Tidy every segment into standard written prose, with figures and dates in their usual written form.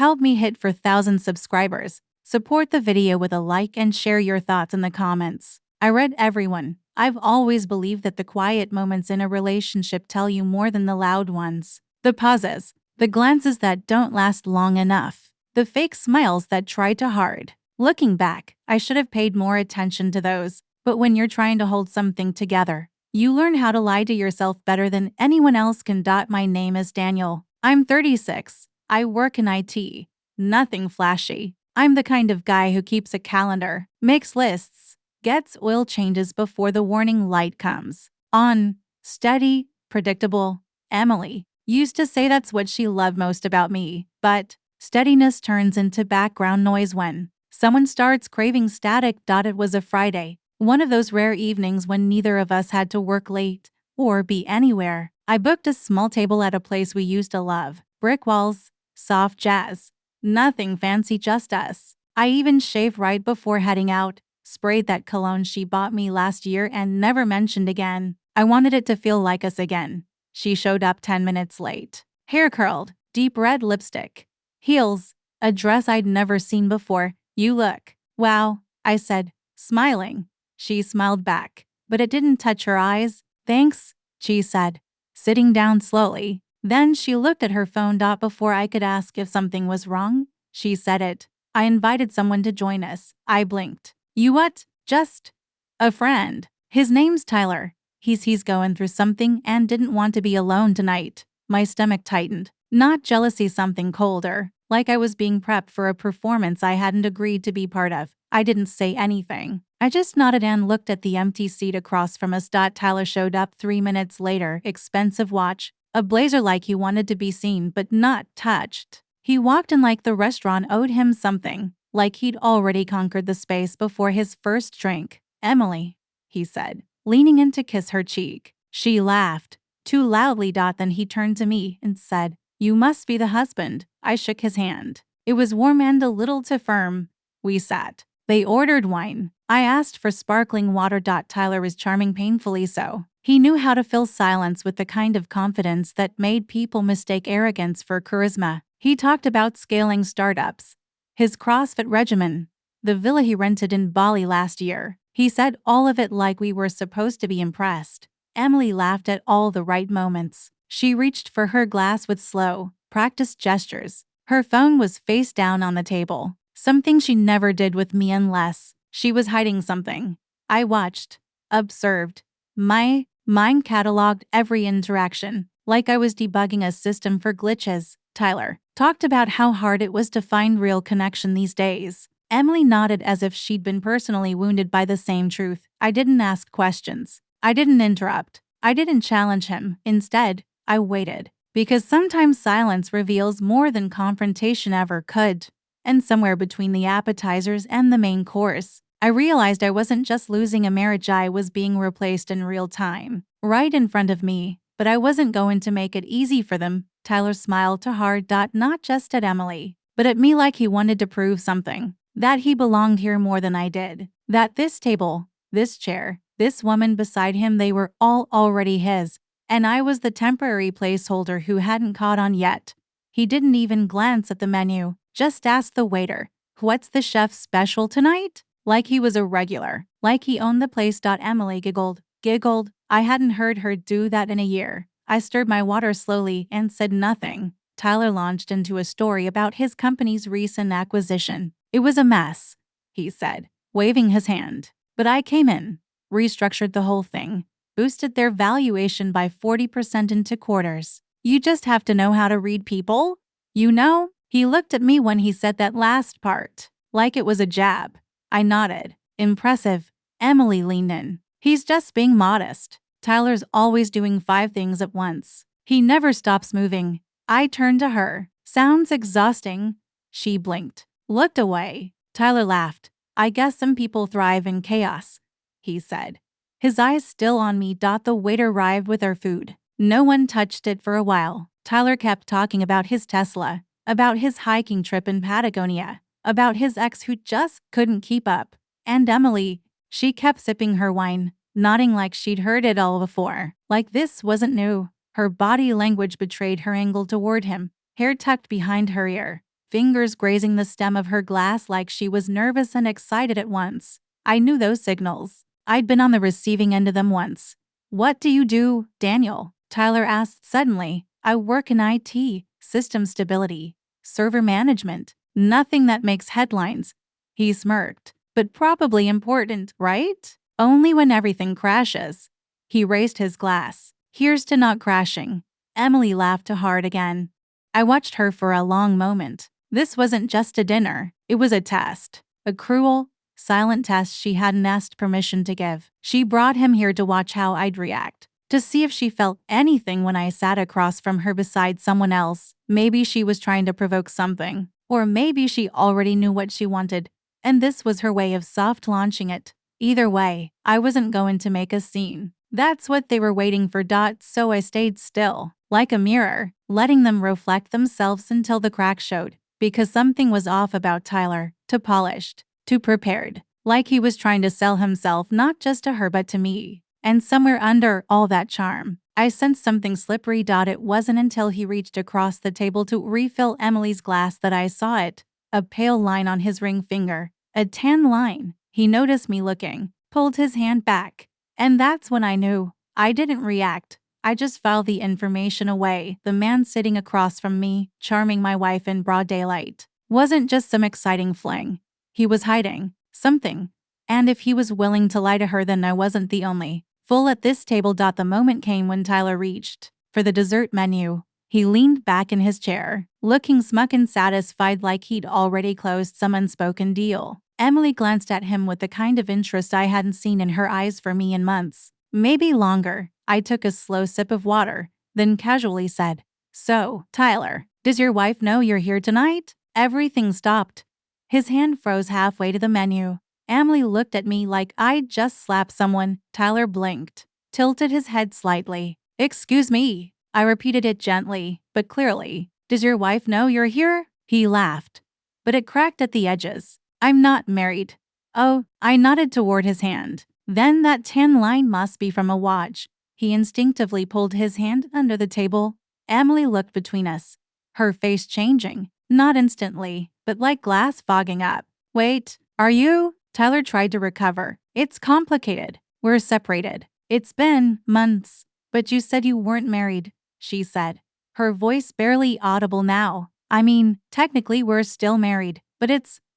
Help me hit 4,000 subscribers. Support the video with a like and share your thoughts in the comments. I read everyone. I've always believed that the quiet moments in a relationship tell you more than the loud ones. The pauses, the glances that don't last long enough, the fake smiles that try too hard. Looking back, I should have paid more attention to those. But when you're trying to hold something together, you learn how to lie to yourself better than anyone else can. My name is Daniel. I'm 36. I work in IT. Nothing flashy. I'm the kind of guy who keeps a calendar, makes lists, gets oil changes before the warning light comes on. Steady, predictable. Emily used to say that's what she loved most about me, but steadiness turns into background noise when someone starts craving static. It was a Friday, one of those rare evenings when neither of us had to work late or be anywhere. I booked a small table at a place we used to love. Brick walls, soft jazz. Nothing fancy, just us. I even shaved right before heading out, sprayed that cologne she bought me last year and never mentioned again. I wanted it to feel like us again. She showed up 10 minutes late. Hair curled, deep red lipstick, heels, a dress I'd never seen before. You look, wow, I said, smiling. She smiled back, but it didn't touch her eyes. Thanks, she said, sitting down slowly. Then she looked at her phone. Before I could ask if something was wrong, she said it. I invited someone to join us. I blinked. You what? Just a friend. His name's Tyler. He's going through something and didn't want to be alone tonight. My stomach tightened. Not jealousy, something colder, like I was being prepped for a performance I hadn't agreed to be part of. I didn't say anything. I just nodded and looked at the empty seat across from us. Tyler showed up 3 minutes later, expensive watch, a blazer, like he wanted to be seen but not touched. He walked in like the restaurant owed him something, like he'd already conquered the space before his first drink. Emily, he said, leaning in to kiss her cheek. She laughed, too loudly. Then he turned to me and said, "You must be the husband." I shook his hand. It was warm and a little too firm. We sat. They ordered wine. I asked for sparkling water. Tyler was charming, painfully so. He knew how to fill silence with the kind of confidence that made people mistake arrogance for charisma. He talked about scaling startups, his CrossFit regimen, the villa he rented in Bali last year. He said all of it like we were supposed to be impressed. Emily laughed at all the right moments. She reached for her glass with slow, practiced gestures. Her phone was face down on the table, something she never did with me unless she was hiding something. I watched, observed. My mind cataloged every interaction, like I was debugging a system for glitches. Tyler talked about how hard it was to find real connection these days. Emily nodded as if she'd been personally wounded by the same truth. I didn't ask questions. I didn't interrupt. I didn't challenge him. Instead, I waited. Because sometimes silence reveals more than confrontation ever could. And somewhere between the appetizers and the main course, I realized I wasn't just losing a marriage, I was being replaced in real time, right in front of me. But I wasn't going to make it easy for them. Tyler smiled too hard. Not just at Emily, but at me, like he wanted to prove something. That he belonged here more than I did. That this table, this chair, this woman beside him, they were all already his. And I was the temporary placeholder who hadn't caught on yet. He didn't even glance at the menu, just asked the waiter, "What's the chef's special tonight?" Like he was a regular, like he owned the place. Emily giggled. I hadn't heard her do that in a year. I stirred my water slowly and said nothing. Tyler launched into a story about his company's recent acquisition. It was a mess, he said, waving his hand. But I came in, restructured the whole thing, boosted their valuation by 40% into quarters. You just have to know how to read people. You know? He looked at me when he said that last part, like it was a jab. I nodded. Impressive. Emily leaned in. He's just being modest. Tyler's always doing 5 things at once. He never stops moving. I turned to her. Sounds exhausting. She blinked, looked away. Tyler laughed. I guess some people thrive in chaos, he said, his eyes still on me. The waiter arrived with our food. No one touched it for a while. Tyler kept talking about his Tesla, about his hiking trip in Patagonia, about his ex who just couldn't keep up. And Emily, she kept sipping her wine, nodding like she'd heard it all before, like this wasn't new. Her body language betrayed her angle toward him, hair tucked behind her ear, fingers grazing the stem of her glass like she was nervous and excited at once. I knew those signals. I'd been on the receiving end of them once. "What do you do, Daniel?" Tyler asked suddenly. "I work in IT, system stability, server management. Nothing that makes headlines." He smirked. "But probably important, right? Only when everything crashes." He raised his glass. "Here's to not crashing." Emily laughed hard again. I watched her for a long moment. This wasn't just a dinner. It was a test. A cruel, silent test she hadn't asked permission to give. She brought him here to watch how I'd react, to see if she felt anything when I sat across from her beside someone else. Maybe she was trying to provoke something, or maybe she already knew what she wanted, and this was her way of soft launching it. Either way, I wasn't going to make a scene. That's what they were waiting for. So I stayed still, like a mirror, letting them reflect themselves until the crack showed, because something was off about Tyler. Too polished, too prepared, like he was trying to sell himself not just to her but to me. And somewhere under all that charm, I sensed something slippery. It wasn't until he reached across the table to refill Emily's glass that I saw it. A pale line on his ring finger. A tan line. He noticed me looking, pulled his hand back. And that's when I knew. I didn't react. I just filed the information away. The man sitting across from me, charming my wife in broad daylight, wasn't just some exciting fling. He was hiding something. And if he was willing to lie to her, then I wasn't the only fool at this table. The moment came when Tyler reached for the dessert menu. He leaned back in his chair, looking smug and satisfied, like he'd already closed some unspoken deal. Emily glanced at him with the kind of interest I hadn't seen in her eyes for me in months, maybe longer. I took a slow sip of water, then casually said, "So, Tyler, does your wife know you're here tonight?" Everything stopped. His hand froze halfway to the menu. Emily looked at me like I'd just slapped someone. Tyler blinked, tilted his head slightly. "Excuse me." I repeated it gently, but clearly. "Does your wife know you're here?" He laughed, but it cracked at the edges. "I'm not married." "Oh," I nodded toward his hand. "Then that tan line must be from a watch." He instinctively pulled his hand under the table. Emily looked between us, her face changing, not instantly, but like glass fogging up. "Wait, are you?" Tyler tried to recover. "It's complicated. We're separated. It's been months." "But you said you weren't married," she said, her voice barely audible now. "I mean, technically we're still married, but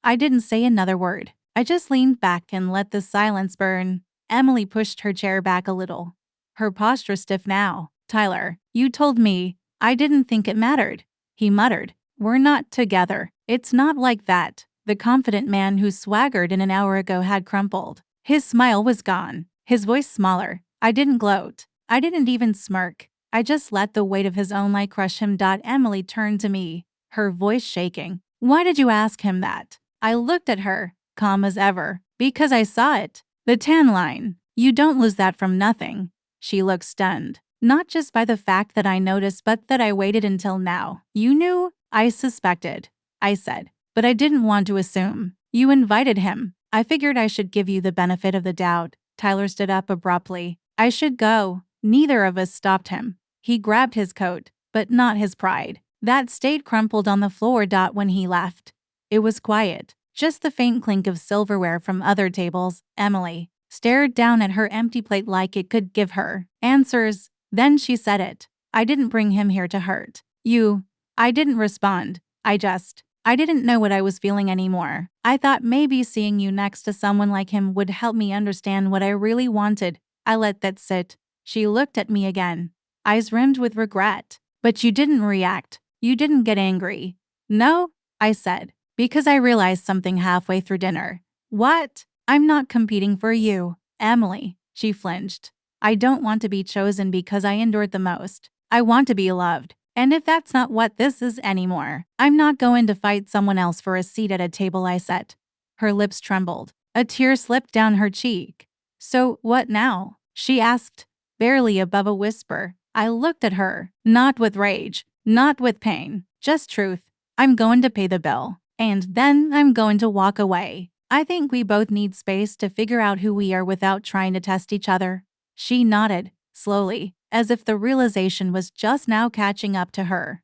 I didn't say another word. I just leaned back and let the silence burn." Emily pushed her chair back a little, her posture stiff now. "Tyler, you told me. I didn't think it mattered," he muttered. "We're not together." "It's not like that." The confident man who swaggered in an hour ago had crumpled. His smile was gone, his voice smaller. I didn't gloat. I didn't even smirk. I just let the weight of his own lie crush him. Emily turned to me, her voice shaking. "Why did you ask him that?" I looked at her, calm as ever. "Because I saw it. The tan line. You don't lose that from nothing." She looked stunned, not just by the fact that I noticed, but that I waited until now. "You knew?" "I suspected," I said, "but I didn't want to assume. You invited him. I figured I should give you the benefit of the doubt." Tyler stood up abruptly. "I should go." Neither of us stopped him. He grabbed his coat, but not his pride. That stayed crumpled on the floor. When he left, it was quiet, just the faint clink of silverware from other tables. Emily stared down at her empty plate like it could give her answers. Then she said it. "I didn't bring him here to hurt you." I didn't respond. I didn't know what I was feeling anymore. I thought maybe seeing you next to someone like him would help me understand what I really wanted. I let that sit. She looked at me again, eyes rimmed with regret. "But you didn't react. You didn't get angry." "No," I said, because I realized something halfway through dinner. "What?" "I'm not competing for you, Emily." She flinched. "I don't want to be chosen because I endured the most. I want to be loved. And if that's not what this is anymore, I'm not going to fight someone else for a seat at a table I set." Her lips trembled. A tear slipped down her cheek. "So, what now?" she asked, barely above a whisper. I looked at her, not with rage, not with pain, just truth. "I'm going to pay the bill, and then I'm going to walk away. I think we both need space to figure out who we are without trying to test each other." She nodded, slowly, as if the realization was just now catching up to her.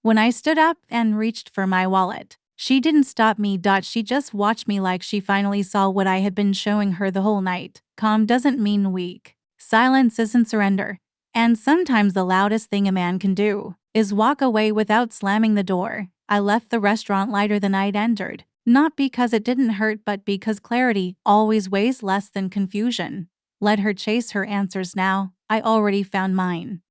When I stood up and reached for my wallet, she didn't stop me. She just watched me like she finally saw what I had been showing her the whole night. Calm doesn't mean weak. Silence isn't surrender. And sometimes the loudest thing a man can do is walk away without slamming the door. I left the restaurant lighter than I'd entered, not because it didn't hurt, but because clarity always weighs less than confusion. Let her chase her answers now. I already found mine.